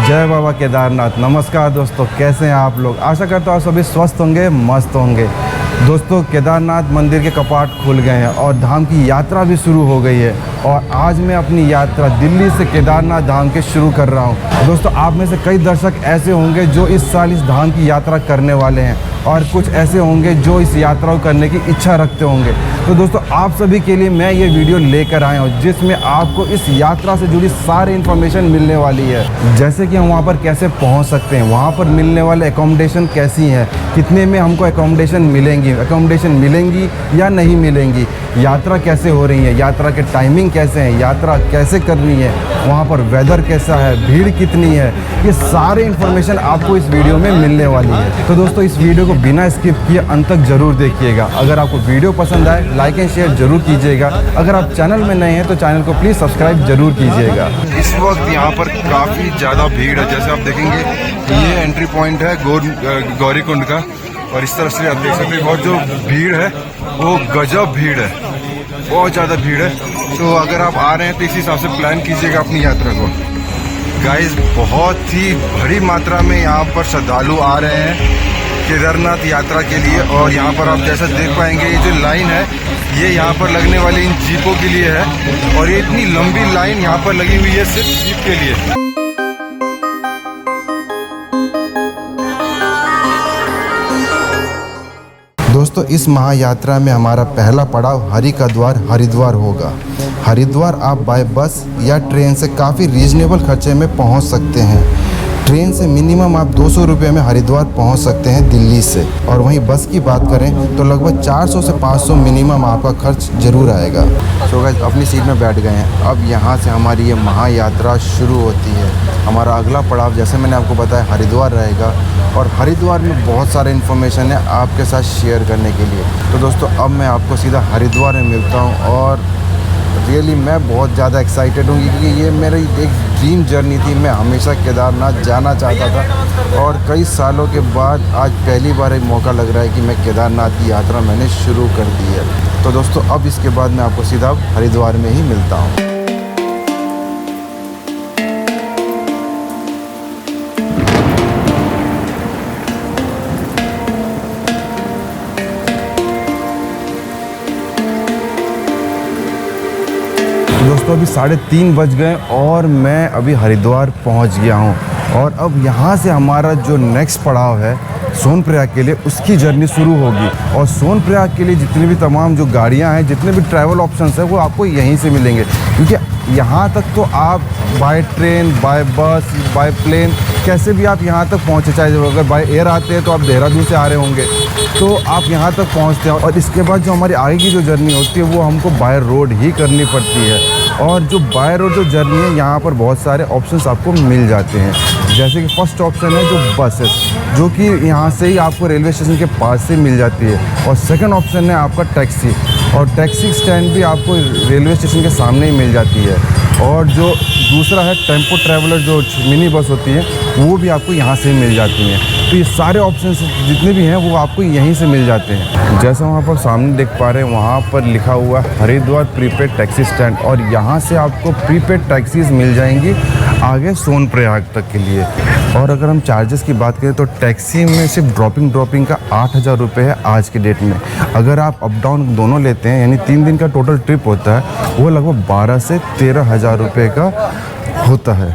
जय बाबा केदारनाथ। नमस्कार दोस्तों, कैसे हैं आप लोग। आशा करता हूँ आप सभी स्वस्थ होंगे, मस्त होंगे। दोस्तों, केदारनाथ मंदिर के कपाट खुल गए हैं और धाम की यात्रा भी शुरू हो गई है। और आज मैं अपनी यात्रा दिल्ली से केदारनाथ धाम के शुरू कर रहा हूँ। दोस्तों, आप में से कई दर्शक ऐसे होंगे जो इस साल इस धाम की यात्रा करने वाले हैं और कुछ ऐसे होंगे जो इस यात्रा को करने की इच्छा रखते होंगे। तो दोस्तों, आप सभी के लिए मैं ये वीडियो लेकर आया हूँ जिसमें आपको इस यात्रा से जुड़ी सारी इन्फॉर्मेशन मिलने वाली है। जैसे कि हम वहाँ पर कैसे पहुँच सकते हैं, वहाँ पर मिलने वाले एकोमोडेशन कैसी हैं, कितने में हमको एकोमोडेशन मिलेंगी या नहीं मिलेंगी, यात्रा कैसे हो रही है, यात्रा के टाइमिंग कैसे हैं, यात्रा कैसे करनी है, वहाँ पर वेदर कैसा है, भीड़ कितनी है, ये सारे इन्फॉर्मेशन आपको इस वीडियो में मिलने वाली है। तो दोस्तों, इस वीडियो को बिना स्किप किए अंत तक जरूर देखिएगा। अगर आपको वीडियो पसंद आए लाइक एंड शेयर जरूर कीजिएगा। अगर आप चैनल में नए हैं तो चैनल को प्लीज़ सब्सक्राइब जरूर कीजिएगा। इस वक्त यहाँ पर काफ़ी ज़्यादा भीड़ है। जैसे आप देखेंगे ये एंट्री पॉइंट है गौरीकुंड का, और इस तरह से आप देख सकते हैं बहुत जो भीड़ है वो गजब भीड़ है, बहुत ज़्यादा भीड़ है। तो अगर आप आ रहे हैं तो इसी हिसाब से प्लान कीजिएगा अपनी यात्रा को। गाइस, बहुत ही बड़ी मात्रा में यहाँ पर श्रद्धालु आ रहे हैं केदारनाथ यात्रा के लिए। और यहाँ पर आप जैसा देख पाएंगे ये जो लाइन है ये यहाँ पर लगने वाली इन जीपों के लिए है, और ये इतनी लंबी लाइन यहाँ पर लगी हुई है सिर्फ जीप के लिए। दोस्तों, इस महायात्रा में हमारा पहला पड़ाव हरि का द्वार हरिद्वार होगा। हरिद्वार आप बाय बस या ट्रेन से काफ़ी रीजनेबल खर्चे में पहुंच सकते हैं। ट्रेन से मिनिमम आप 200 रुपये में हरिद्वार पहुंच सकते हैं दिल्ली से, और वहीं बस की बात करें तो लगभग 400 से 500 मिनिमम आपका खर्च जरूर आएगा। तो गाइस, अपनी सीट में बैठ गए हैं। अब यहाँ से हमारी ये महायात्रा शुरू होती है। हमारा अगला पड़ाव, जैसे मैंने आपको बताया, हरिद्वार रहेगा, और हरिद्वार में बहुत सारे इन्फॉर्मेशन है आपके साथ शेयर करने के लिए। तो दोस्तों, अब मैं आपको सीधा हरिद्वार में मिलता हूँ, और रियली मैं बहुत ज़्यादा एक्साइटेड हूँ क्योंकि ये मेरी एक ड्रीम जर्नी थी। मैं हमेशा केदारनाथ जाना चाहता था, और कई सालों के बाद आज पहली बार एक मौका लग रहा है कि मैं केदारनाथ की यात्रा मैंने शुरू कर दी है। तो दोस्तों, अब इसके बाद मैं आपको सीधा हरिद्वार में ही मिलता हूँ। दोस्तों, अभी 3:30 बज गए और मैं अभी हरिद्वार पहुंच गया हूं, और अब यहां से हमारा जो नेक्स्ट पड़ाव है सोनप्रयाग के लिए, उसकी जर्नी शुरू होगी। और सोनप्रयाग के लिए जितनी भी तमाम जो गाड़ियां हैं, जितने भी ट्रैवल ऑप्शंस हैं, वो आपको यहीं से मिलेंगे। क्योंकि यहाँ तक तो आप बाय ट्रेन, बाय बस, बाय प्लेन, कैसे भी आप यहाँ तक पहुँचे। चाहे अगर बाय एयर आते हैं तो आप देहरादून से आ रहे होंगे तो आप यहाँ तक पहुँचते हैं, और इसके बाद जो हमारी आगे की जो जर्नी होती है वो हमको बाय रोड ही करनी पड़ती है। और जो बाय रोड जो जर्नी है, यहाँ पर बहुत सारे ऑप्शंस आपको मिल जाते हैं। जैसे कि फर्स्ट ऑप्शन है जो बसेस, जो कि यहाँ से ही आपको रेलवे स्टेशन के पास से मिल जाती है। और सेकंड ऑप्शन है आपका टैक्सी, और टैक्सी स्टैंड भी आपको रेलवे स्टेशन के सामने ही मिल जाती है। और जो दूसरा है टेम्पो ट्रैवलर, जो मिनी बस होती है, वो भी आपको यहाँ से ही मिल जाती हैं। तो ये सारे ऑप्शंस जितने भी हैं वो आपको यहीं से मिल जाते हैं। जैसा वहाँ पर सामने देख पा रहे हैं, वहाँ पर लिखा हुआ है हरिद्वार प्रीपेड टैक्सी स्टैंड, और यहाँ से आपको प्रीपेड टैक्सीज मिल जाएंगी आगे सोनप्रयाग तक के लिए। और अगर हम चार्जेस की बात करें तो टैक्सी में सिर्फ ड्रॉपिंग का 8,000 रुपये है आज के डेट में। अगर आप अप डाउन दोनों लेते हैं, यानी 3 दिन का टोटल ट्रिप होता है, वो लगभग 12 से 13,000 रुपये का होता है।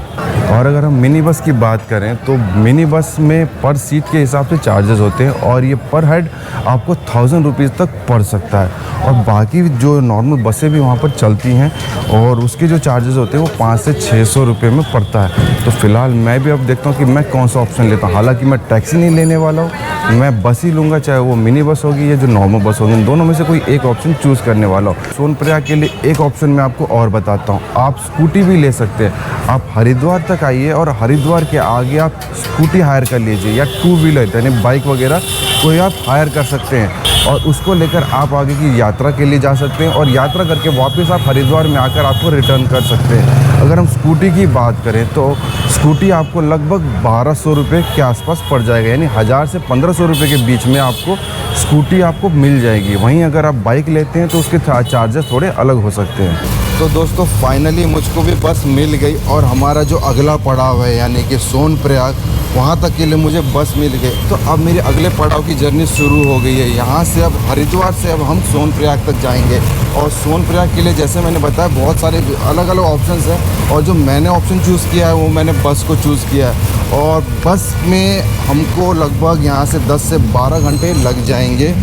और अगर हम मिनी बस की बात करें तो मिनी बस में पर सीट के हिसाब से चार्जेस होते हैं, और ये पर हेड आपको 1000 रुपीज़ तक पड़ सकता है। और बाकी जो नॉर्मल बसें भी वहाँ पर चलती हैं, और उसके जो चार्जेस होते हैं वो 500 से 600 रुपये में पड़ता है। तो फ़िलहाल मैं भी अब देखता हूँ कि मैं कौन सा ऑप्शन लेता हूँ। हालांकि मैं टैक्सी नहीं लेने वाला हूँ, मैं बस ही लूँगा, चाहे वो मिनी बस होगी या जो नॉर्मल बस होगी, दोनों में से कोई एक ऑप्शन चूज़ करने वाला हूँ। सोनप्रयाग के लिए एक ऑप्शन मैं आपको और बताता हूँ, आप स्कूटी भी ले सकते हैं। आप हरिद्वार तक आइए और हरिद्वार के आगे आप स्कूटी हायर कर लीजिए, या 2 व्हीलर यानी बाइक वगैरह कोई आप हायर कर सकते हैं, और उसको लेकर आप आगे की यात्रा के लिए जा सकते हैं, और यात्रा करके वापस आप हरिद्वार में आकर आपको रिटर्न कर सकते हैं। अगर हम स्कूटी की बात करें तो स्कूटी आपको लगभग 1200 रुपये के आसपास पड़ जाएगा, यानी 1000 से 1500 रुपये के बीच में आपको स्कूटी आपको मिल जाएगी। वहीं अगर आप बाइक लेते हैं तो उसके चार्जेस थोड़े अलग हो सकते हैं। तो दोस्तों फाइनली मुझको भी बस मिल गई और हमारा जो अगला पड़ाव है यानी कि सोनप्रयाग, वहाँ तक के लिए मुझे बस मिल गई। तो अब मेरे अगले पड़ाव की जर्नी शुरू हो गई है। यहाँ से अब हरिद्वार से अब हम सोनप्रयाग तक जाएंगे। और सोनप्रयाग के लिए जैसे मैंने बताया बहुत सारे अलग अलग ऑप्शंस हैं, और जो मैंने ऑप्शन चूज़ किया है वो मैंने बस को चूज़ किया है। और बस में हमको लगभग यहाँ से 10 से 12 घंटे लग जाएंगे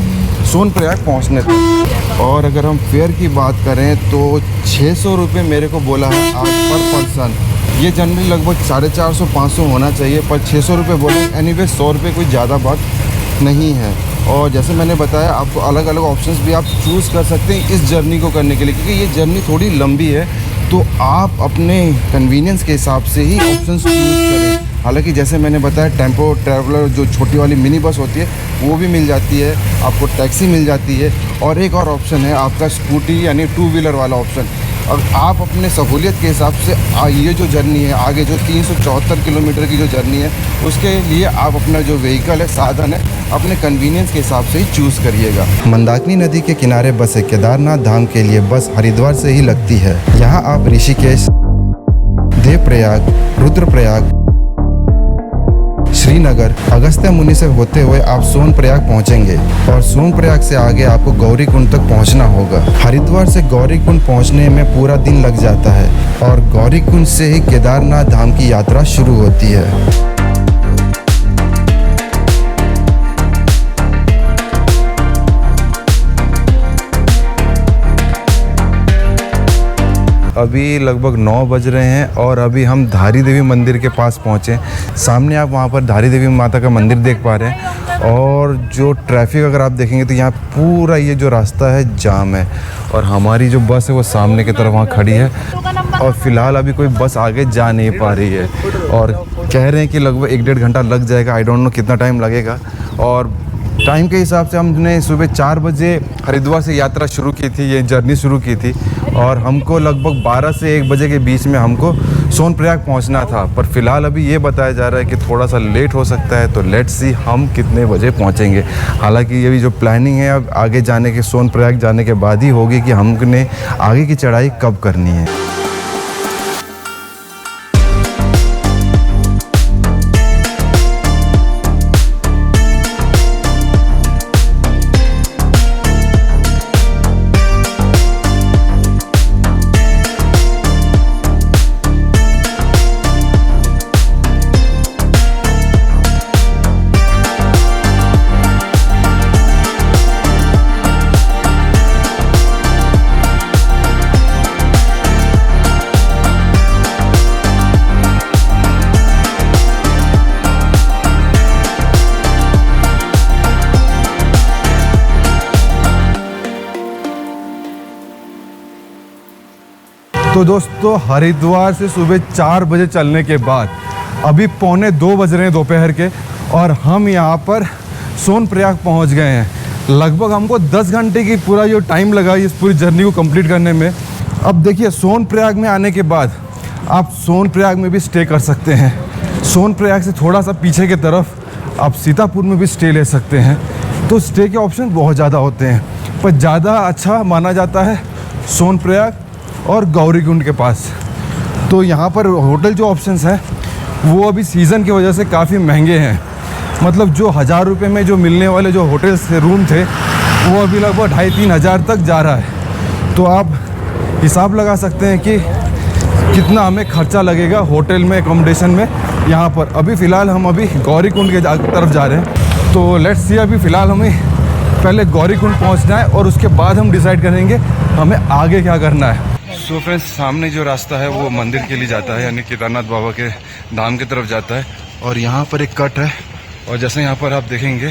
सोनप्रयाग पहुँचने तक। और अगर हम फेयर की बात करें तो 600 रुपये मेरे को बोला है आज पर पर्सन। ये जनरली लगभग 450-500 होना चाहिए, पर 600 रुपये बोले। एनीवे 100 रुपये कोई ज़्यादा बात नहीं है। और जैसे मैंने बताया आपको अलग अलग ऑप्शंस भी आप चूज़ कर सकते हैं इस जर्नी को करने के लिए, क्योंकि ये जर्नी थोड़ी लंबी है। तो आप अपने कन्वीनियंस के हिसाब से ही ऑप्शंस चूज़ करें। हालांकि जैसे मैंने बताया टेम्पो ट्रैवलर जो छोटी वाली मिनी बस होती है वो भी मिल जाती है, आपको टैक्सी मिल जाती है, और एक और ऑप्शन है आपका स्कूटी यानी 2 व्हीलर वाला ऑप्शन। और आप अपने सहूलियत के हिसाब से ये जो जर्नी है आगे जो 374 किलोमीटर की जो जर्नी है उसके लिए आप अपना जो व्हीकल है, साधन है, अपने कन्वीनियंस के हिसाब से ही चूज़ करिएगा। मंदाकिनी नदी के किनारे बसे केदारनाथ धाम के लिए बस हरिद्वार से ही लगती है। यहाँ आप ऋषिकेश, देवप्रयाग, रुद्रप्रयाग, श्रीनगर, अगस्त्य मुनि से होते हुए आप सोनप्रयाग पहुंचेंगे। और सोनप्रयाग से आगे आपको गौरीकुंड तक पहुंचना होगा। हरिद्वार से गौरीकुंड पहुंचने में पूरा दिन लग जाता है और गौरीकुंड से ही केदारनाथ धाम की यात्रा शुरू होती है। अभी लगभग 9 बज रहे हैं और अभी हम धारी देवी मंदिर के पास पहुँचे। सामने आप वहाँ पर धारी देवी माता का मंदिर देख पा रहे हैं। और जो ट्रैफिक अगर आप देखेंगे तो यहाँ पूरा ये जो रास्ता है जाम है। और हमारी जो बस है वो सामने की तरफ वहाँ खड़ी है और फ़िलहाल अभी कोई बस आगे जा नहीं पा रही है। और कह रहे हैं कि लगभग 1-1.5 घंटा लग जाएगा। आई डोंट नो कितना टाइम लगेगा। और टाइम के हिसाब से हमने सुबह 4 बजे हरिद्वार से यात्रा शुरू की थी, ये जर्नी शुरू की थी। और हमको लगभग 12 से 1 बजे के बीच में हमको सोनप्रयाग पहुंचना था। पर फ़िलहाल अभी ये बताया जा रहा है कि थोड़ा सा लेट हो सकता है। तो लेट्स सी हम कितने बजे पहुंचेंगे। हालांकि ये भी जो प्लानिंग है अब आगे जाने के, सोनप्रयाग जाने के बाद ही होगी कि हमने आगे की चढ़ाई कब करनी है। तो दोस्तों हरिद्वार से सुबह 4 बजे चलने के बाद अभी 1:45 बज रहे हैं दोपहर के, और हम यहाँ पर सोनप्रयाग पहुँच गए हैं। लगभग हमको 10 घंटे की पूरा जो टाइम लगा इस पूरी जर्नी को कंप्लीट करने में। अब देखिए सोनप्रयाग में आने के बाद आप सोनप्रयाग में भी स्टे कर सकते हैं। सोनप्रयाग से थोड़ा सा पीछे की तरफ आप सीतापुर में भी स्टे ले सकते हैं। तो स्टे के ऑप्शन बहुत ज़्यादा होते हैं, पर ज़्यादा अच्छा माना जाता है सोनप्रयाग और गौरीकुंड के पास। तो यहाँ पर होटल जो ऑप्शंस हैं वो अभी सीज़न की वजह से काफ़ी महंगे हैं। मतलब जो 1000 रुपये में जो मिलने वाले जो होटल से रूम थे वो अभी लगभग 2,500-3 हज़ार तक जा रहा है। तो आप हिसाब लगा सकते हैं कि कितना हमें खर्चा लगेगा होटल में, एकोमोडेशन में। यहाँ पर अभी फ़िलहाल हम अभी गौरीकुंड के तरफ जा रहे हैं। तो लेट्स सी अभी फ़िलहाल हमें पहले गौरीकुंड पहुँचना है और उसके बाद हम डिसाइड करेंगे हमें आगे क्या करना है। सो फ्रेंड्स, सामने जो रास्ता है वो मंदिर के लिए जाता है, यानी केदारनाथ बाबा के धाम की तरफ जाता है। और यहाँ पर एक कट है, और जैसे यहाँ पर आप देखेंगे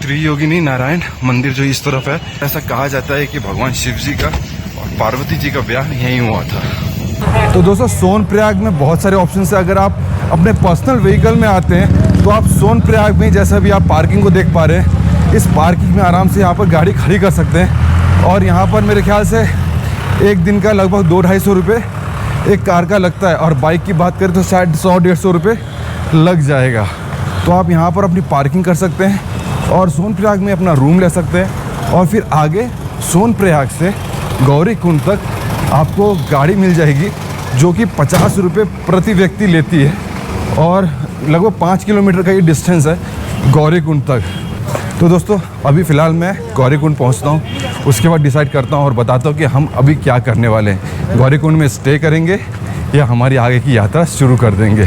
त्रियोगिनी नारायण मंदिर जो इस तरफ है। ऐसा कहा जाता है कि भगवान शिव जी का और पार्वती जी का ब्याह यहीं हुआ था। तो दोस्तों सोनप्रयाग में बहुत सारे ऑप्शन है। अगर आप अपने पर्सनल व्हीकल में आते हैं तो आप सोनप्रयाग में, जैसा भी आप पार्किंग को देख पा रहे हैं, इस पार्किंग में आराम से यहाँ पर गाड़ी खड़ी कर सकते हैं। और यहाँ पर मेरे ख्याल से एक दिन का लगभग 200-250 रुपये एक कार का लगता है, और बाइक की बात करें तो शायद 100-150 रुपये लग जाएगा। तो आप यहाँ पर अपनी पार्किंग कर सकते हैं और सोनप्रयाग में अपना रूम ले सकते हैं, और फिर आगे सोनप्रयाग से गौरीकुंड तक आपको गाड़ी मिल जाएगी जो कि 50 रुपये प्रति व्यक्ति लेती है और लगभग 5 किलोमीटर का ये डिस्टेंस है गौरीकुंड तक। तो दोस्तों अभी फ़िलहाल मैं गौरीकुंड पहुंचता हूं, उसके बाद डिसाइड करता हूं और बताता हूं कि हम अभी क्या करने वाले हैं। गौरीकुंड में स्टे करेंगे या हमारी आगे की यात्रा शुरू कर देंगे।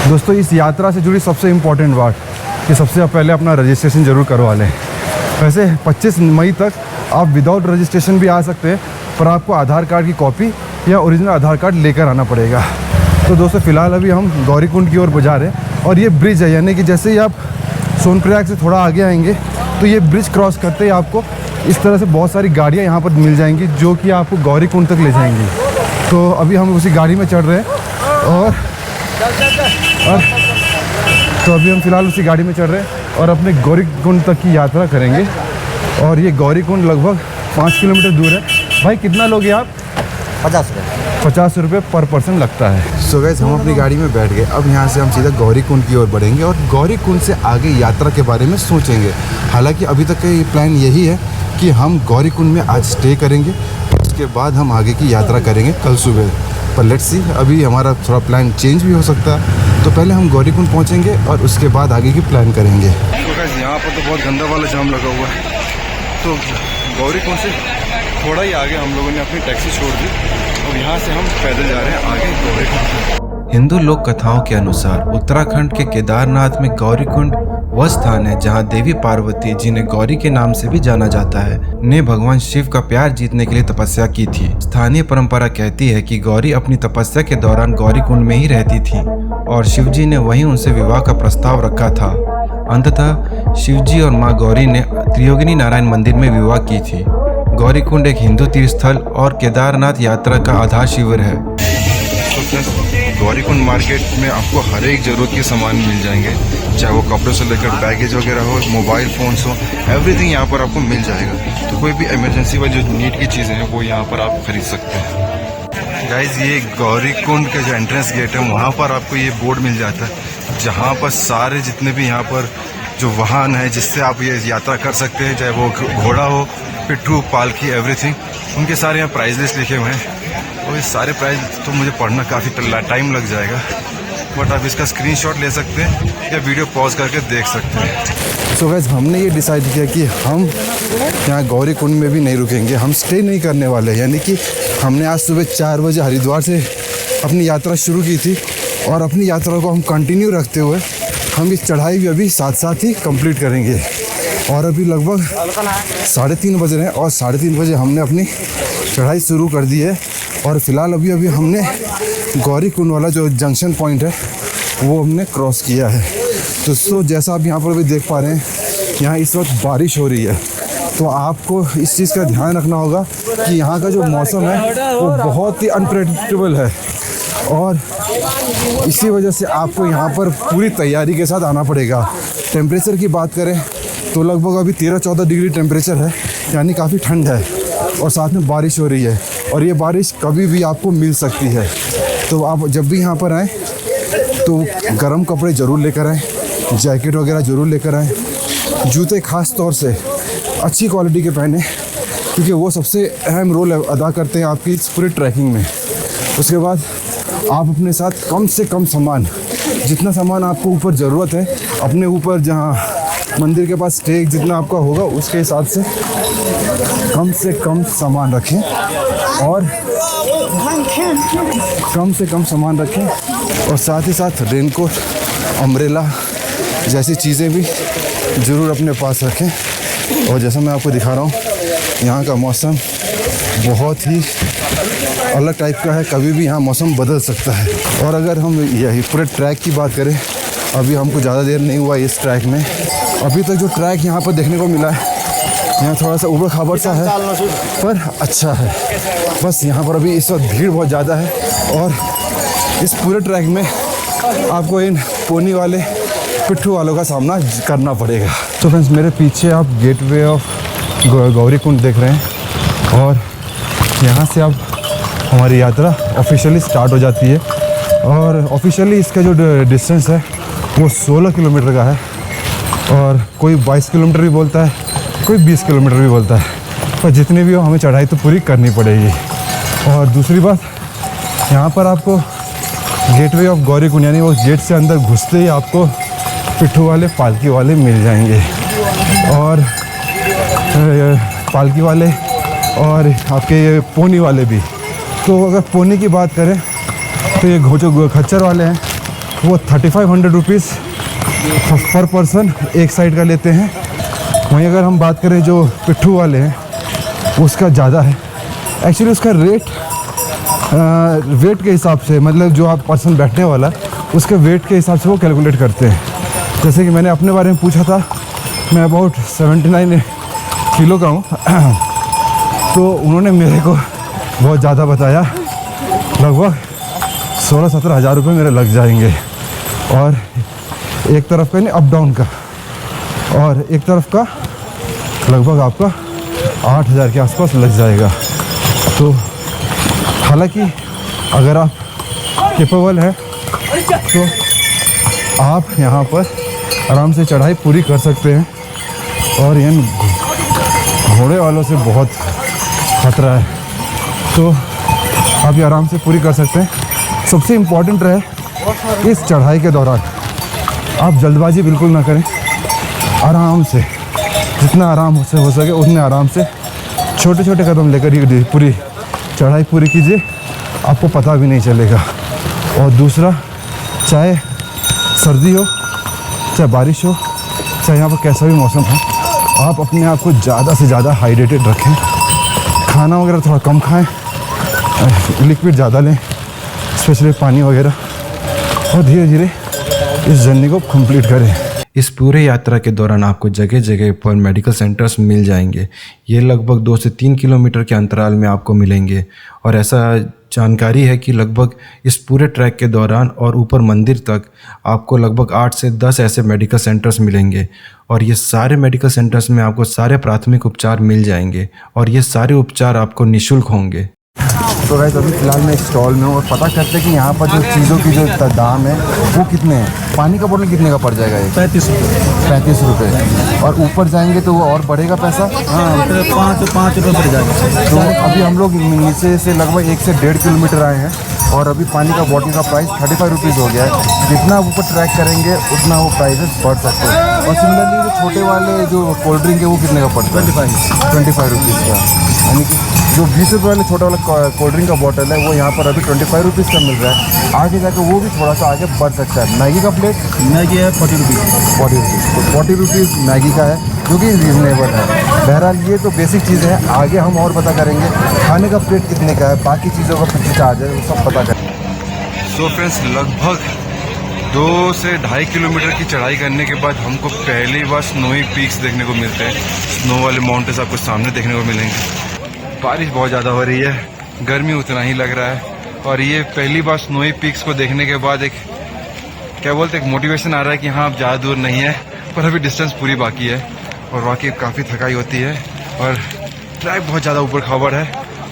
दोस्तों इस यात्रा से जुड़ी सबसे इम्पॉर्टेंट बात कि सबसे पहले अपना रजिस्ट्रेशन ज़रूर करवा लें। वैसे 25 मई तक आप विदाउट रजिस्ट्रेशन भी आ सकते हैं, पर आपको आधार कार्ड की कॉपी या ओरिजिनल आधार कार्ड लेकर आना पड़ेगा। तो दोस्तों फ़िलहाल अभी हम गौरीकुंड की ओर जा रहे हैं और ये ब्रिज है, यानी कि जैसे ही आप सोनप्रयाग से थोड़ा आगे आएंगे तो ये ब्रिज क्रॉस करते ही आपको इस तरह से बहुत सारी गाड़ियाँ यहाँ पर मिल जाएंगी जो कि आपको गौरीकुंड तक ले जाएंगी। तो अभी हम उसी गाड़ी में चढ़ रहे हैं और तो अभी हम फ़िलहाल उसी गाड़ी में चढ़ रहे हैं और अपने गौरीकुंड तक की यात्रा करेंगे। और ये गौरीकुंड लगभग 5 किलोमीटर दूर है। भाई कितना लोगे आप? 50 रुपये पर पर्सन लगता है। सो गाइस हम अपनी गाड़ी में बैठ गए। अब यहाँ से हम सीधा गौरीकुंड की ओर बढ़ेंगे और गौरीकुंड से आगे यात्रा के बारे में सोचेंगे। हालांकि अभी तक का ये प्लान यही है कि हम गौरीकुंड में आज स्टे करेंगे, उसके बाद हम आगे की यात्रा करेंगे कल सुबह। पर लेट्स सी, अभी हमारा थोड़ा प्लान चेंज भी हो सकता है। तो पहले हम गौरीकुंड पहुँचेंगे और उसके बाद आगे की प्लान करेंगे। तो गाइस यहाँ पर तो बहुत गंदा वाला जाम लगा हुआ है। तो गौरीकुंड से थोड़ा ही आगे हम लोगों ने अपनी टैक्सी छोड़ दी और यहाँ से हम पैदल जा रहे हैं आगे गौरीकुंड। हिंदू लोक कथाओं के अनुसार उत्तराखंड के केदारनाथ में गौरीकुंड वह स्थान है जहां देवी पार्वती, जिन्हें गौरी के नाम से भी जाना जाता है, ने भगवान शिव का प्यार जीतने के लिए तपस्या की थी। स्थानीय परंपरा कहती है कि गौरी अपनी तपस्या के दौरान गौरीकुंड में ही रहती थी और शिवजी ने वहीं उनसे विवाह का प्रस्ताव रखा था। अंततः शिवजी और मां गौरी ने त्रियोगिनी नारायण मंदिर में विवाह की थी। गौरीकुंड एक हिंदू तीर्थ स्थल और केदारनाथ यात्रा का आधार शिविर है। गौरीकुंड मार्केट में आपको हर एक ज़रूरत के सामान मिल जाएंगे, चाहे वो कपड़ों से लेकर बैगेज वगैरह हो, मोबाइल फ़ोन्स हो, एवरीथिंग यहाँ पर आपको मिल जाएगा। तो कोई भी इमरजेंसी वाली जो नीड की चीज़ें हैं वो यहाँ पर आप खरीद सकते हैं। गाइज ये गौरीकुंड का जो एंट्रेंस गेट है वहाँ पर आपको ये बोर्ड मिल जाता है, जहाँ पर सारे जितने भी यहाँ पर जो वाहन है जिससे आप ये यात्रा कर सकते हैं, चाहे वो घोड़ा हो, पिट्ठू, पालकी, एवरीथिंग, उनके सारे यहाँ प्राइस लिस्ट लिखे हुए हैं। और ये सारे प्राइस तो मुझे पढ़ना काफ़ी टाइम लग जाएगा, बट आप इसका स्क्रीनशॉट ले सकते हैं या वीडियो पॉज करके देख सकते हैं। सो गाइस हमने ये डिसाइड किया कि हम यहाँ गौरीकुंड में भी नहीं रुकेंगे, हम स्टे नहीं करने वाले। यानी कि हमने आज सुबह 4 बजे हरिद्वार से अपनी यात्रा शुरू की थी और अपनी यात्रा को हम कंटिन्यू रखते हुए हम इस चढ़ाई भी अभी साथ साथ ही कंप्लीट करेंगे। और अभी लगभग 3:30 बज रहे हैं और 3:30 बजे हमने अपनी चढ़ाई शुरू कर दी है। और फिलहाल अभी हमने गौरीकुंड वाला जो जंक्शन पॉइंट है वो हमने क्रॉस किया है। तो जैसा आप यहाँ पर भी देख पा रहे हैं, यहाँ इस वक्त बारिश हो रही है। तो आपको इस चीज़ का ध्यान रखना होगा कि यहाँ का जो मौसम है वो बहुत ही अनप्रेडिक्टेबल है और इसी वजह से आपको यहाँ पर पूरी तैयारी के साथ आना पड़ेगा। टेम्परेचर की बात करें तो लगभग अभी 13-14 डिग्री टेम्परेचर है, यानी काफ़ी ठंड है और साथ में बारिश हो रही है और ये बारिश कभी भी आपको मिल सकती है। तो आप जब भी यहाँ पर आएँ तो गर्म कपड़े ज़रूर लेकर आएँ, जैकेट वगैरह ज़रूर लेकर आएँ, जूते ख़ास तौर से अच्छी क्वालिटी के पहने, क्योंकि वो सबसे अहम रोल अदा करते हैं आपकी इस पूरी ट्रैकिंग में। उसके बाद आप अपने साथ कम से कम सामान, जितना सामान आपको ऊपर ज़रूरत है, अपने ऊपर जहाँ मंदिर के पास स्टे जितना आपका होगा उसके हिसाब से कम सामान रखें और साथ ही साथ रेनकोट, अम्ब्रेला जैसी चीज़ें भी ज़रूर अपने पास रखें। और जैसा मैं आपको दिखा रहा हूँ, यहाँ का मौसम बहुत ही अलग टाइप का है, कभी भी यहाँ मौसम बदल सकता है। और अगर हम यही पूरे ट्रैक की बात करें, अभी हमको ज़्यादा देर नहीं हुआ इस ट्रैक में। अभी तक जो ट्रैक यहाँ पर देखने को मिला है, यहाँ थोड़ा सा ऊबड़ खाबड़ सा है पर अच्छा है। बस यहाँ पर अभी इस वक्त भीड़ बहुत ज़्यादा है और इस पूरे ट्रैक में आपको इन पोनी वाले, पिट्ठू वालों का सामना करना पड़ेगा। तो फ्रेंड्स मेरे पीछे आप गेटवे ऑफ गौरीकुंड देख रहे हैं और यहाँ से अब हमारी यात्रा ऑफिशियली स्टार्ट हो जाती है। और ऑफिशियली इसका जो डिस्टेंस है वो 16 किलोमीटर का है और कोई 22 किलोमीटर भी बोलता है, कोई 20 किलोमीटर भी बोलता है, पर जितने भी हो हमें चढ़ाई तो पूरी करनी पड़ेगी। और दूसरी बात, यहाँ पर आपको गेटवे ऑफ गौरीकुंड यानी उस गेट से अंदर घुसते ही आपको पिट्ठू वाले, पालकी वाले मिल जाएंगे। और पालकी वाले और आपके ये पोनी वाले भी। तो अगर पोनी की बात करें तो ये जो खच्चर वाले हैं वो 3500 रुपीज़ पर पर्सन एक साइड का लेते हैं। वहीं अगर हम बात करें जो पिट्ठू वाले हैं उसका ज़्यादा है। एक्चुअली उसका रेट वेट के हिसाब से, मतलब जो आप पर्सन बैठने वाला उसके वेट के हिसाब से वो कैलकुलेट करते हैं। जैसे कि मैंने अपने बारे में पूछा था, मैं अबाउट 79 किलो का हूँ तो उन्होंने मेरे को बहुत ज़्यादा बताया, लगभग 16-17 हज़ार रुपये मेरे लग जाएंगे। और एक तरफ का नहीं, अप डाउन का, और एक तरफ का लगभग आपका 8,000 के आसपास लग जाएगा। तो हालांकि अगर आप कैपेबल हैं तो आप यहाँ पर आराम से चढ़ाई पूरी कर सकते हैं। और इन घोड़े वालों से बहुत खतरा है, तो आप ये आराम से पूरी कर सकते हैं। सबसे इम्पॉर्टेंट रहे इस चढ़ाई के दौरान आप जल्दबाजी बिल्कुल ना करें, आराम से, जितना आराम से हो सके उतने आराम से छोटे छोटे कदम लेकर ये पूरी चढ़ाई पूरी कीजिए, आपको पता भी नहीं चलेगा। और दूसरा, चाहे सर्दी हो, चाहे बारिश हो, चाहे यहाँ पर कैसा भी मौसम हो, आप अपने आप को ज़्यादा से ज़्यादा हाइड्रेटेड रखें। खाना वगैरह थोड़ा कम खाएं, लिक्विड ज़्यादा लें, स्पेशली पानी वगैरह, और धीरे धीरे इस जर्नी को कंप्लीट करें। इस पूरे यात्रा के दौरान आपको जगह जगह पर मेडिकल सेंटर्स मिल जाएंगे। ये लगभग 2 से 3 किलोमीटर के अंतराल में आपको मिलेंगे। और ऐसा जानकारी है कि लगभग इस पूरे ट्रैक के दौरान और ऊपर मंदिर तक आपको लगभग 8 से 10 ऐसे मेडिकल सेंटर्स मिलेंगे। और ये सारे मेडिकल सेंटर्स में आपको सारे प्राथमिक उपचार मिल जाएंगे और ये सारे उपचार आपको निःशुल्क होंगे। तो गाइस अभी फ़िलहाल मैं एक स्टॉल में हूँ और पता करते हैं कि यहाँ पर जो चीज़ों की जो दाम है वो कितने हैं। पानी का बोतल कितने का पड़ जाएगा ये? 35 रुपये। 35 रुपये। और ऊपर जाएंगे तो वो और बढ़ेगा पैसा? हाँ, 5 रुपये बढ़ जाएगा। तो अभी हम लोग नीचे से लगभग 1 से 1.5 किलोमीटर आए हैं और अभी पानी का बॉटल का प्राइस 35 रुपीज़ हो गया है। जितना ऊपर ट्रैक करेंगे उतना वो प्राइसेस बढ़ सकते हैं। और सिमिलरली जो छोटे वाले जो कोल्ड ड्रिंक है वो कितने का पड़ता है? 25 रुपीज़ का। यानी कि जो 20 रुपये वाले छोटा वाला कोल्ड ड्रिंक का बॉटल है वो यहाँ पर अभी 25 रुपीज़ का मिल रहा है। आगे जाकर वो भी थोड़ा सा आगे बढ़ सकता है। मैगी का प्लेट? मैगी है 40 रुपीज़। 40 रुपीज़। तो 40 रुपीज़ मैगी का है जो कि रीज़नेबल है। बहरहाल ये तो बेसिक चीज़ें हैं, आगे हम और पता करेंगे खाने का प्लेट कितने का है, बाकी चीज़ों का कितना चार्ज है वो सब पता करेंगे। सो फ्रेंड्स, लगभग 2 से 2.5 किलोमीटर की चढ़ाई करने के बाद हमको पहली बार स्नोई पीक्स देखने को मिलते हैं। स्नो वाले माउंटेन्स आपको सामने देखने को मिलेंगे। बारिश बहुत ज़्यादा हो रही है, गर्मी उतना ही लग रहा है और ये पहली बार स्नोई पीक्स को देखने के बाद एक क्या बोलते एक मोटिवेशन आ रहा है कि हाँ, आप ज़्यादा दूर नहीं है पर अभी डिस्टेंस पूरी बाकी है। और वाकई काफ़ी थकाई होती है और ट्रैक बहुत ज़्यादा ऊपर खाबड़ है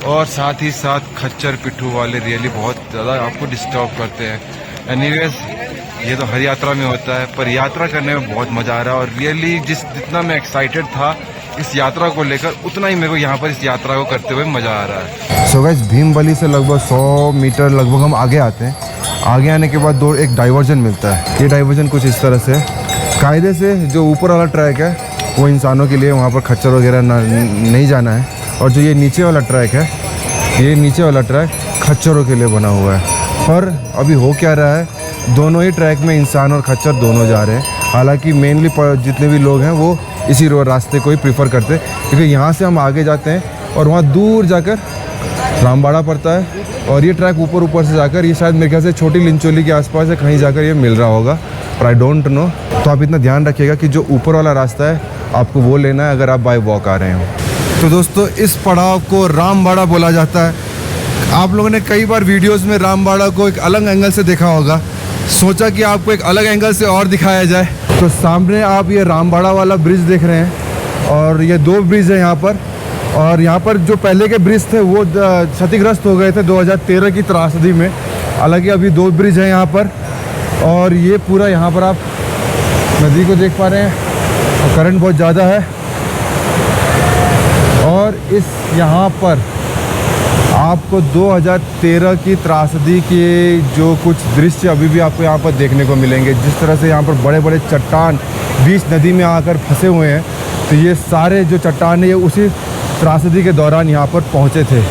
और साथ ही साथ खच्चर पिट्ठू वाले रियली बहुत ज़्यादा आपको डिस्टर्ब करते हैं। एनीवेज, ये तो हर यात्रा में होता है पर यात्रा करने में बहुत मज़ा आ रहा है और रियली जितना मैं एक्साइटेड था इस यात्रा को लेकर उतना ही मेरे को यहाँ पर इस यात्रा को करते हुए मज़ा आ रहा है। सो गाइस, भीमबली से लगभग 100 मीटर लगभग हम आगे आते हैं। आगे आने के बाद एक डाइवर्जन मिलता है। ये डाइवर्जन कुछ इस तरह से, कायदे से जो ऊपर वाला ट्रैक है वो इंसानों के लिए, वहाँ पर खच्चर वगैरह नहीं जाना है। और जो ये नीचे वाला ट्रैक है, ये नीचे वाला ट्रैक खच्चरों के लिए बना हुआ है। पर अभी हो क्या रहा है, दोनों ही ट्रैक में इंसान और खच्चर दोनों जा रहे हैं। हालांकि मेनली जितने भी लोग हैं वो इसी रास्ते को ही प्रीफर करते हैं क्योंकि यहाँ से हम आगे जाते हैं और वहाँ दूर जाकर रामबाड़ा पड़ता है और ये ट्रैक ऊपर से जाकर ये शायद मेरे ख्याल से छोटी लिंचोली के आसपास है, कहीं जाकर ये मिल रहा होगा, पर आई डोंट नो। तो आप इतना ध्यान रखिएगा कि जो ऊपर वाला रास्ता है आपको वो लेना है अगर आप बाय वॉक आ रहे हो। तो दोस्तों, इस पड़ाव को रामबाड़ा बोला जाता है। आप लोगों ने कई बार वीडियोज़ में रामबाड़ा को एक अलग एंगल से देखा होगा, सोचा कि आपको एक अलग एंगल से और दिखाया जाए। तो सामने आप ये रामबाड़ा वाला ब्रिज देख रहे हैं और ये 2 ब्रिज है यहाँ पर। और यहाँ पर जो पहले के ब्रिज थे वो क्षतिग्रस्त हो गए थे 2013 की त्रासदी में। हालांकि अभी 2 ब्रिज हैं यहाँ पर और ये पूरा यहाँ पर आप नदी को देख पा रहे हैं और करंट बहुत ज़्यादा है। और इस यहाँ पर आपको 2013 की त्रासदी के जो कुछ दृश्य अभी भी आपको यहाँ पर देखने को मिलेंगे। जिस तरह से यहाँ पर बड़े बड़े चट्टान बीच नदी में आकर फंसे हुए हैं, तो ये सारे जो चट्टान है ये उसी त्रासदी के दौरान यहाँ पर पहुँचे थे।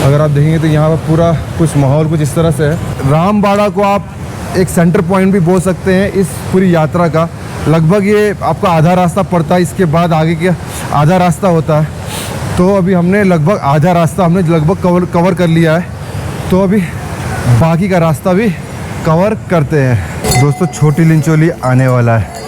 अगर आप देखेंगे तो यहाँ पर पूरा कुछ माहौल कुछ इस तरह से है। रामबाड़ा को आप एक सेंटर पॉइंट भी बोल सकते हैं इस पूरी यात्रा का। लगभग ये आपका आधा रास्ता पड़ता है, इसके बाद आगे के आधा रास्ता होता है। तो अभी हमने लगभग आधा रास्ता हमने लगभग कवर कर लिया है, तो अभी बाकी का रास्ता भी कवर करते हैं। दोस्तों छोटी लिंचोली आने वाला है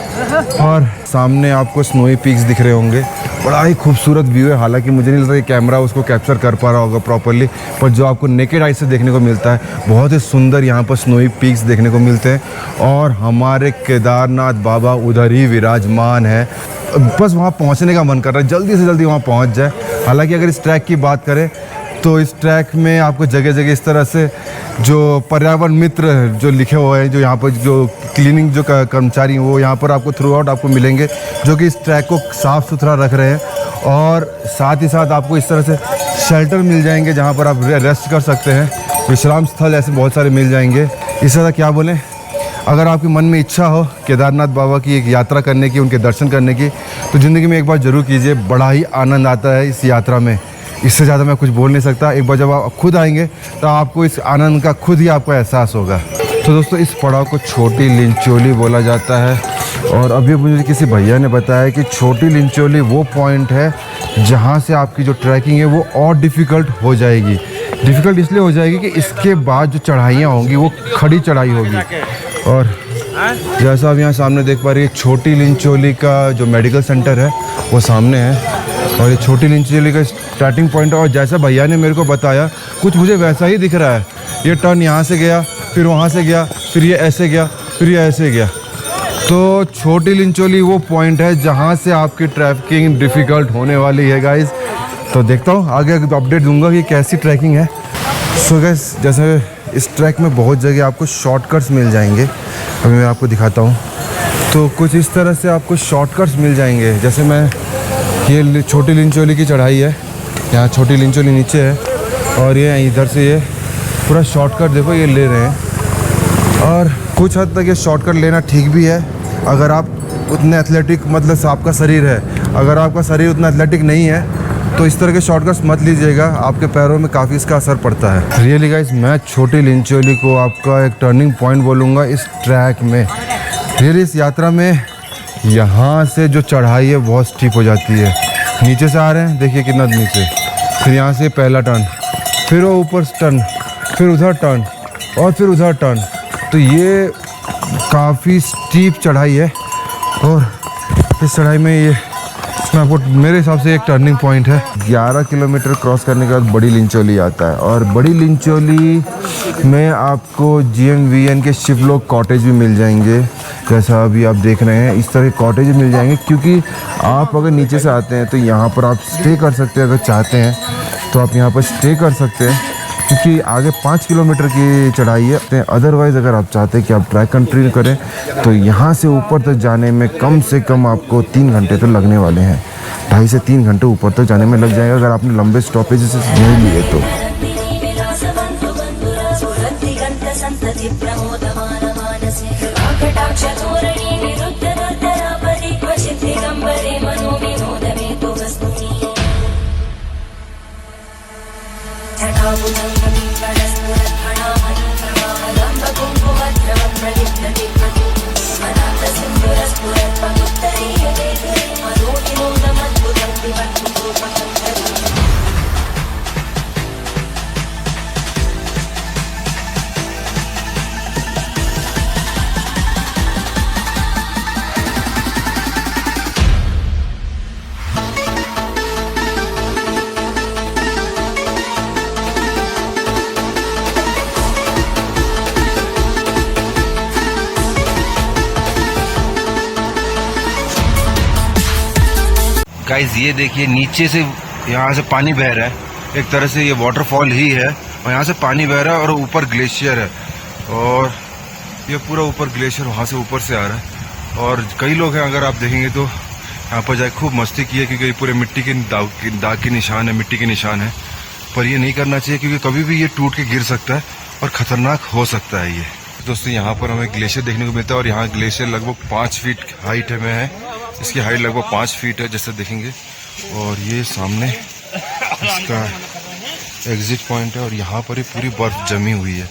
और सामने आपको स्नोई पीक्स दिख रहे होंगे। बड़ा ही खूबसूरत व्यू है। हालांकि मुझे नहीं लगता कि कैमरा उसको कैप्चर कर पा रहा होगा प्रॉपरली, पर जो आपको नेकेड आई से देखने को मिलता है, बहुत ही सुंदर यहाँ पर स्नोई पीक्स देखने को मिलते हैं। और हमारे केदारनाथ बाबा उधर ही विराजमान है। बस वहाँ पहुँचने का मन कर रहा है, जल्दी से जल्दी वहाँ पहुँच जाए। हालांकि अगर इस ट्रैक की बात करें तो इस ट्रैक में आपको जगह जगह इस तरह से जो पर्यावरण मित्र जो लिखे हुए हैं, जो यहाँ पर जो क्लीनिंग जो कर्मचारी हैं वो यहाँ पर आपको थ्रू आउट आपको मिलेंगे, जो कि इस ट्रैक को साफ़ सुथरा रख रहे हैं। और साथ ही साथ आपको इस तरह से शेल्टर मिल जाएंगे जहाँ पर आप रेस्ट कर सकते हैं। विश्राम स्थल ऐसे बहुत सारे मिल जाएंगे। इस तरह क्या बोलें, अगर आपके मन में इच्छा हो केदारनाथ बाबा की एक यात्रा करने की, उनके दर्शन करने की, तो ज़िंदगी में एक बार ज़रूर कीजिए। बड़ा ही आनंद आता है इस यात्रा में। इससे ज़्यादा मैं कुछ बोल नहीं सकता। एक बार जब आप खुद आएंगे तो आपको इस आनंद का खुद ही आपको एहसास होगा। तो दोस्तों इस पड़ाव को छोटी लिंचोली बोला जाता है। और अभी मुझे किसी भैया ने बताया कि छोटी लिंचोली वो पॉइंट है जहाँ से आपकी जो ट्रैकिंग है वो और डिफ़िकल्ट हो जाएगी। डिफ़िकल्ट इसलिए हो जाएगी कि इसके बाद जो चढ़ाइयाँ होंगी वो खड़ी चढ़ाई होगी। और जैसा आप यहाँ सामने देख पा रही है, छोटी लिंचोली का जो मेडिकल सेंटर है वो सामने है और ये छोटी लिंचोली का स्टार्टिंग पॉइंट है। और जैसा भैया ने मेरे को बताया कुछ मुझे वैसा ही दिख रहा है। ये टर्न यहाँ से गया, फिर वहाँ से गया, फिर ये ऐसे गया, फिर ये ऐसे गया। तो छोटी लिंचोली वो पॉइंट है जहाँ से आपकी ट्रैकिंग डिफ़िकल्ट होने वाली है गाइस। तो देखता हूँ आगे अपडेट दूंगा कि कैसी ट्रैकिंग है। सो गाइस जैसे इस ट्रैक में बहुत जगह आपको शॉर्टकट्स मिल जाएंगे। अभी मैं आपको दिखाता हूँ। तो कुछ इस तरह से आपको शॉर्टकट्स मिल जाएंगे। जैसे मैं ये छोटी लिंचोली की चढ़ाई है, यहाँ छोटी लिंचोली नीचे है और ये इधर से ये पूरा शॉर्टकट देखो ये ले रहे हैं। और कुछ हद तक ये शॉर्टकट लेना ठीक भी है अगर आप उतने एथलेटिक, मतलब आपका शरीर है। अगर आपका शरीर उतना एथलेटिक नहीं है तो इस तरह के शॉर्टकट्स मत लीजिएगा, आपके पैरों में काफ़ी इसका असर पड़ता है। रियली गाइस मैं छोटी लिंचोली को आपका एक टर्निंग पॉइंट बोलूँगा इस ट्रैक में। रियली इस यात्रा में यहाँ से जो चढ़ाई है बहुत स्टीप हो जाती है। नीचे से आ रहे हैं, देखिए कितना नीचे, फिर यहाँ से पहला टर्न, फिर वो ऊपर टर्न, फिर उधर टर्न और फिर उधर टर्न। तो ये काफ़ी स्टीप चढ़ाई है और इस चढ़ाई में ये आपको मेरे हिसाब से एक टर्निंग पॉइंट है। 11 किलोमीटर क्रॉस करने के बाद बड़ी लिंचोली आता है और बड़ी लिंचोली में आपको GMVN के शिवलोक कॉटेज भी मिल जाएंगे। जैसा अभी आप देख रहे हैं इस तरह के कॉटेज मिल जाएंगे, क्योंकि आप अगर नीचे से आते हैं तो यहाँ पर आप स्टे कर सकते हैं। अगर चाहते हैं तो आप यहाँ पर स्टे कर सकते हैं, क्योंकि आगे 5 किलोमीटर की चढ़ाई है। अदरवाइज़ अगर आप चाहते हैं कि आप ट्रैक कंटिन्यू करें तो यहाँ से ऊपर तक जाने में कम से कम आपको 3 घंटे तो लगने वाले हैं। 2.5 से 3 घंटे ऊपर तक जाने में लग जाएगा अगर आपने लंबे स्टॉपेज से नहीं लिए तो। गाइस ये देखिए नीचे से यहाँ से पानी बह रहा है। एक तरह से ये वाटरफॉल ही है और यहाँ से पानी बह रहा है और ऊपर ग्लेशियर है और ये पूरा ऊपर ग्लेशियर वहाँ से ऊपर से आ रहा है। और कई लोग हैं, अगर आप देखेंगे तो यहाँ पर जाए खूब मस्ती की है, क्योंकि ये पूरे मिट्टी के दाग के निशान है, मिट्टी के निशान है। पर ये नहीं करना चाहिए क्योंकि कभी भी ये टूट के गिर सकता है और खतरनाक हो सकता है ये। दोस्तों यहाँ पर हमें ग्लेशियर देखने को मिलता है और यहाँ ग्लेशियर लगभग 5 फीट हाइट में है। इसकी हाइट लगभग 5 फीट है जैसे देखेंगे। और ये सामने इसका एग्जिट पॉइंट है और यहाँ पर ही पूरी बर्फ जमी हुई है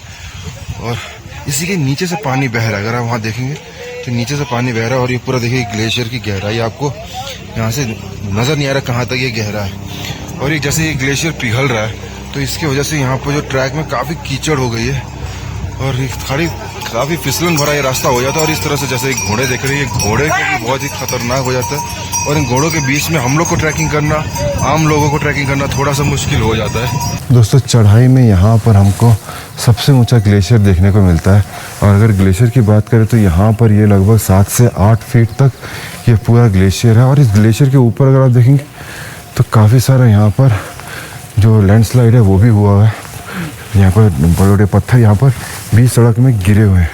और इसी के नीचे से पानी बह रहा है। अगर आप वहाँ देखेंगे तो नीचे से पानी बह रहा है और ये पूरा देखिए ग्लेशियर की गहराई आपको यहाँ से नज़र नहीं आ रहा कहाँ तक ये गहरा है। और ये जैसे ये ग्लेशियर पिघल रहा है तो इसकी वजह से यहाँ पर जो ट्रैक में काफ़ी कीचड़ हो गई है और काफ़ी फिसलन भरा ये रास्ता हो जाता है। और इस तरह से जैसे एक घोड़े देख रहे हैं, ये घोड़े को भी बहुत ही खतरनाक हो जाता है और इन घोड़ों के बीच में हम लोग को ट्रैकिंग करना, आम लोगों को ट्रैकिंग करना थोड़ा सा मुश्किल हो जाता है। दोस्तों चढ़ाई में यहाँ पर हमको सबसे ऊंचा ग्लेशियर देखने को मिलता है और अगर ग्लेशियर की बात करें तो यहाँ पर ये लगभग 7 से 8 फीट तक ये पूरा ग्लेशियर है। और इस ग्लेशियर के ऊपर अगर आप देखेंगे तो काफ़ी सारा यहाँ पर जो लैंडस्लाइड है वो भी हुआ है। यहाँ पर बड़े बड़े पत्थर यहाँ पर बीच सड़क में गिरे हुए हैं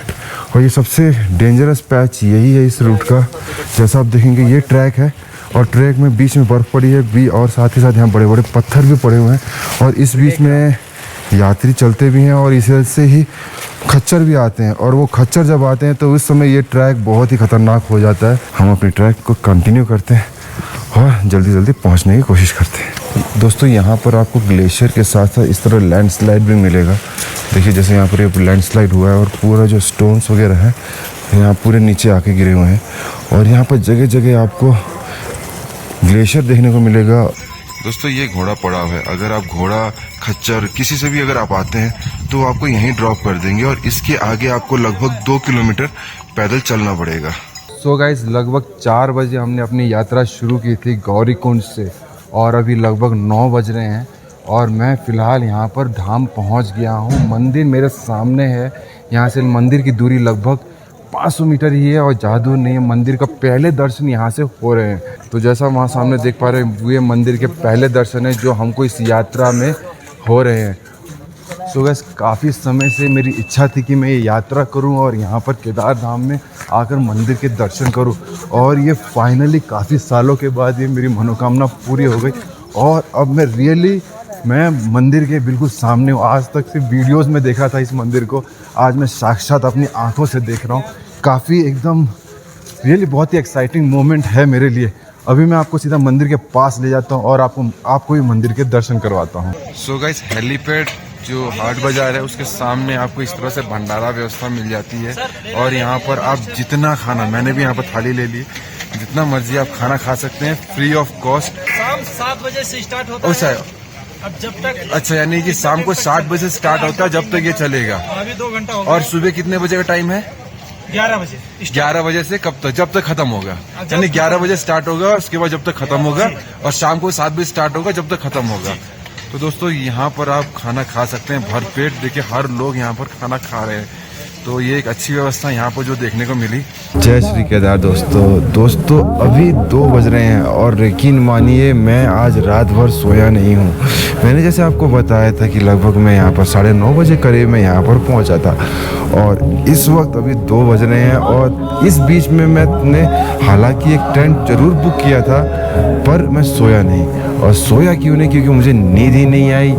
और ये सबसे डेंजरस पैच यही है इस रूट का। जैसा आप देखेंगे ये ट्रैक है और ट्रैक में बीच में बर्फ़ पड़ी है भी और साथ ही साथ यहाँ बड़े बड़े पत्थर भी पड़े हुए हैं और इस बीच में यात्री चलते भी हैं और इस वजह से ही खच्चर भी आते हैं और वो खच्चर जब आते हैं तो उस समय ये ट्रैक बहुत ही ख़तरनाक हो जाता है। हम अपनी ट्रैक को कंटिन्यू करते हैं और जल्दी जल्दी पहुंचने की कोशिश करते हैं। दोस्तों यहाँ पर आपको ग्लेशियर के साथ साथ इस तरह लैंडस्लाइड भी मिलेगा। देखिए जैसे यहाँ पर ये लैंडस्लाइड हुआ है और पूरा जो स्टोन्स वगैरह है यहाँ पूरे नीचे आके गिरे हुए हैं और यहाँ पर जगह जगह आपको ग्लेशियर देखने को मिलेगा। दोस्तों ये घोड़ा पड़ाव है। अगर आप घोड़ा खच्चर किसी से भी अगर आप आते हैं तो आपको यहीं ड्रॉप कर देंगे और इसके आगे आपको लगभग 2 किलोमीटर पैदल चलना पड़ेगा। सो गाइस लगभग 4 बजे हमने अपनी यात्रा शुरू की थी गौरीकुंड से और अभी लगभग 9 बज रहे हैं और मैं फ़िलहाल यहाँ पर धाम पहुँच गया हूँ। मंदिर मेरे सामने है। यहाँ से मंदिर की दूरी लगभग 500 मीटर ही है और ज़्यादा दूर नहीं है। मंदिर का पहले दर्शन यहाँ से हो रहे हैं। तो जैसा वहाँ सामने देख पा रहे हैं ये मंदिर के पहले दर्शन है जो हमको इस यात्रा में हो रहे हैं। सो गैस काफ़ी समय से मेरी इच्छा थी कि मैं ये यात्रा करूं और यहाँ पर केदार धाम में आकर मंदिर के दर्शन करूं और ये फाइनली काफ़ी सालों के बाद ये मेरी मनोकामना पूरी हो गई और अब मैं मंदिर के बिल्कुल सामने हूँ। आज तक सिर्फ वीडियोस में देखा था इस मंदिर को, आज मैं साक्षात अपनी आंखों से देख रहा हूँ। काफ़ी एकदम बहुत ही एक्साइटिंग मोमेंट है मेरे लिए। अभी मैं आपको सीधा मंदिर के पास ले जाता हूँ और आपको भी मंदिर के दर्शन करवाता हूँ। सो गाइस हेलीपैड जो हाट बाजार है उसके सामने आपको इस तरह से भंडारा व्यवस्था मिल जाती है और यहाँ पर आप जितना खाना, मैंने भी यहाँ पर थाली ले ली, जितना मर्जी आप खाना खा सकते हैं फ्री ऑफ कॉस्ट। शाम 7 बजे से स्टार्ट होता है अब जब तक। अच्छा यानी कि शाम को 7 बजे से स्टार्ट होता है जब तक ये चलेगा। अभी 2 घंटा हो गया। और सुबह कितने बजे का टाइम है? 11 बजे। 11 बजे से कब तक? जब तक खत्म होगा। यानी 11 बजे स्टार्ट होगा उसके बाद जब तक खत्म होगा और शाम को 7 बजे स्टार्ट होगा जब तक खत्म होगा। तो दोस्तों यहाँ पर आप खाना खा सकते हैं भरपेट। देखिए हर लोग यहाँ पर खाना खा रहे हैं तो ये एक अच्छी व्यवस्था यहाँ पर जो देखने को मिली। जय श्री केदार दोस्तों अभी 2 बज रहे हैं और यकीन मानिए मैं आज रात भर सोया नहीं हूँ। मैंने जैसे आपको बताया था कि लगभग मैं यहाँ पर 9:30 बजे करीब मैं यहाँ पर पहुँचा था और इस वक्त अभी 2 बज रहे हैं और इस बीच में मैंने हालांकि एक टेंट जरूर बुक किया था पर मैं सोया नहीं। और सोया क्यों नहीं? क्योंकि मुझे नींद ही नहीं आई।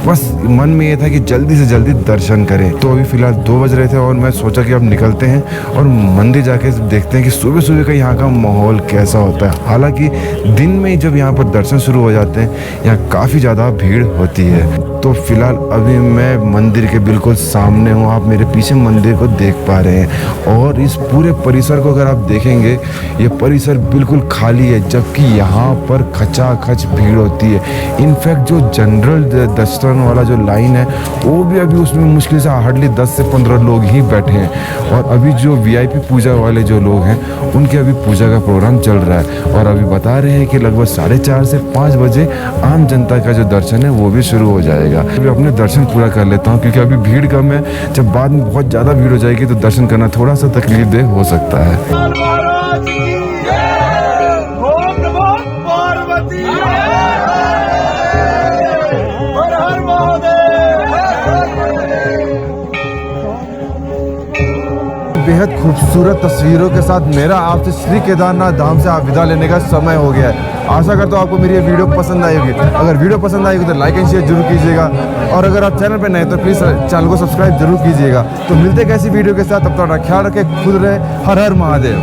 बस मन में ये था कि जल्दी से जल्दी दर्शन करें। तो अभी फ़िलहाल 2 बज रहे थे और मैं सोचा कि अब निकलते हैं और मंदिर जाके देखते हैं कि सुबह सुबह का यहाँ का माहौल कैसा होता है। हालांकि दिन में ही जब यहाँ पर दर्शन शुरू हो जाते हैं यहाँ काफ़ी ज़्यादा भीड़ होती है। तो फिलहाल अभी मैं मंदिर के बिल्कुल सामने हूँ। आप मेरे पीछे मंदिर को देख पा रहे हैं और इस पूरे परिसर को अगर आप देखेंगे ये परिसर बिल्कुल खाली है जबकि यहाँ पर खचाखच भीड़ होती है। इनफैक्ट जो जनरल दर्शन वाला जो लाइन है वो भी अभी उसमें मुश्किल से हार्डली 10 से 15 लोग ही बैठे हैं और अभी जो VIP पूजा वाले जो लोग हैं उनके अभी पूजा का प्रोग्राम चल रहा है और अभी बता रहे हैं कि लगभग 4:30 से 5 बजे आम जनता का जो दर्शन है वो भी शुरू हो जाएगा। अभी अपने दर्शन पूरा कर लेता हूँ क्योंकि अभी भीड़ कम है। जब बाद में बहुत ज़्यादा भीड़ हो जाएगी तो दर्शन करना थोड़ा सा तकलीफदेह हो सकता है। बेहद खूबसूरत तस्वीरों के साथ मेरा आपसे श्री केदारनाथ धाम से आप विदा लेने का समय हो गया है। आशा करता हूँ आपको मेरी ये वीडियो पसंद आई होगी। अगर वीडियो पसंद आई होगी तो लाइक एंड शेयर जरूर कीजिएगा, और अगर आप चैनल पर नए तो प्लीज़ चैनल को सब्सक्राइब जरूर कीजिएगा। तो मिलते हैं ऐसी वीडियो के साथ, तब तक ख्याल रखें, खुद रहे। हर हर महादेव।